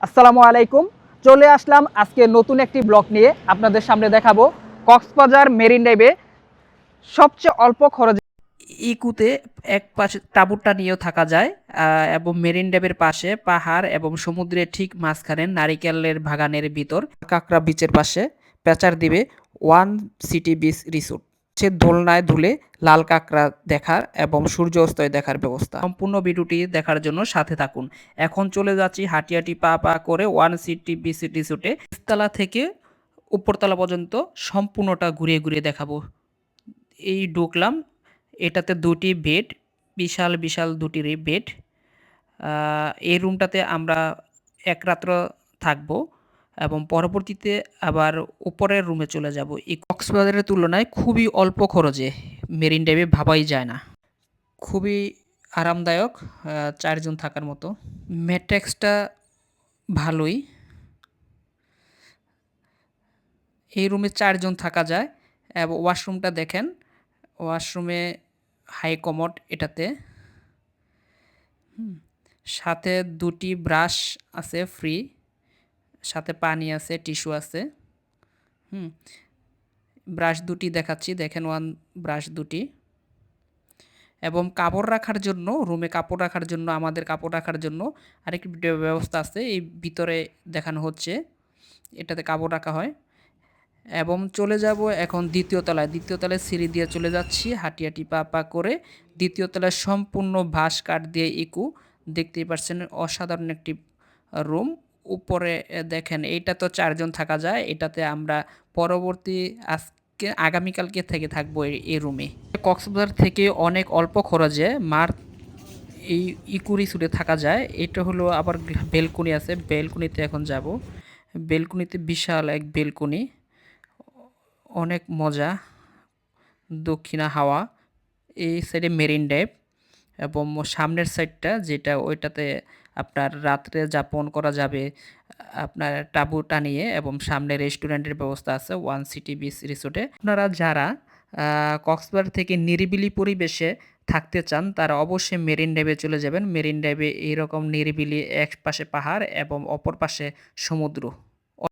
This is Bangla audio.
আসসালামু আলাইকুম। চলে আসলাম আজকে নতুন একটি ব্লগ নিয়ে আপনাদের সামনে দেখাবো কক্সবাজার মেরিন ড্রাইভে সবচেয়ে অল্প খরচে ইকুতে এক পাশে তাঁবুটা নিয়েও থাকা যায় এবং মেরিন ড্রাইভের পাশে পাহাড় এবং সমুদ্রের ঠিক মাঝখানে নারিকেলের বাগানের ভিতর কাঁকড়া বিচের পাশে পেচার দিবে ওয়ান সিটি বিচ রিসোর্ট। সে দোলনায় দুলে লাল কাঁকড়া দেখার এবং সূর্য অস্তয় দেখার ব্যবস্থা। সম্পূর্ণ ভিডিওটি দেখার জন্য সাথে থাকুন। এখন চলে যাচ্ছি হাঁটি হাঁটি পা পা করে ওয়ান সিটি বিচ রিসোর্টে। নিচতলা থেকে উপরতলা পর্যন্ত সম্পূর্ণটা ঘুরিয়ে ঘুরিয়ে দেখাবো। এই ঢুকলাম, এটাতে দুটি বেড, বিশাল বিশাল দুটি বেড। এই রুমটাতে আমরা এক রাত্র থাকবো এবং পরবর্তীতে আবার উপরের রুমে চলে যাব। এই কক্সবাজারের তুলনায় খুবই অল্প খরচে মেরিন ড্রাইভে ভাবাই যায় না। খুবই আরামদায়ক, ৪ জন থাকার মতো। ম্যাট্রেক্সটা ভালোই। এই রুমে ৪ জন থাকা যায় এবং ওয়াশরুমটা দেখেন, ওয়াশরুমে হাই কমোড এটাতে। সাথে দুটি ব্রাশ আছে ফ্রি, সাথে পানি আছে, টিস্যু আছে। ব্রাশ দুটি দেখাচ্ছি, দেখেন ওয়ান ব্রাশ দুটি। এবং কাপড় রাখার জন্য, রুমে কাপড় রাখার জন্য, আমাদের কাপড় রাখার জন্য আরেকটি ব্যবস্থা আছে, এই ভিতরে দেখানো হচ্ছে, এটাতে কাপড় রাখা হয়। এবং চলে যাব এখন দ্বিতীয় তলায়। দ্বিতীয় তলায় সিঁড়ি দিয়ে চলে যাচ্ছি হাঁটি হাঁটি পা পা করে। দ্বিতীয় তলায় সম্পূর্ণ বাঁশ কাঠ দিয়ে ইকু, দেখতেই পাচ্ছেন অসাধারণ একটি রুম। উপরে দেখেন, এইটা তো ৪ জন থাকা যায়, এটাতে আমরা পরবর্তী আগামীকালকে থেকে থাকবো এই রুমে। কক্সবাজার থেকে অনেক অল্প খরচে এই ইকু রিসোর্টে থাকা যায়। এটা হলো আবার বেলকনি আছে, বেলকনিতে এখন যাব। বেলকনিতে বিশাল এক বেলকনি, অনেক মজা, দক্ষিণা হাওয়া। এই সাইডে মেরিন ড্রাইভ এবং সামনের সাইডটা যেটা, ওইটাতে আপনার রাত্রে যাপন করা যাবে আপনার তাঁবু টানিয়ে, এবং সামনে রেস্টুরেন্টের ব্যবস্থা আছে ওয়ান সিটি বিচ রিসোর্টে। আপনারা যারা কক্সবাজার থেকে নিরিবিলি পরিবেশে থাকতে চান তারা অবশ্যই মেরিন ড্রাইভে চলে যাবেন। মেরিন ড্রাইভে এইরকম নিরিবিলি, এক পাশে পাহাড় এবং অপর পাশে সমুদ্র।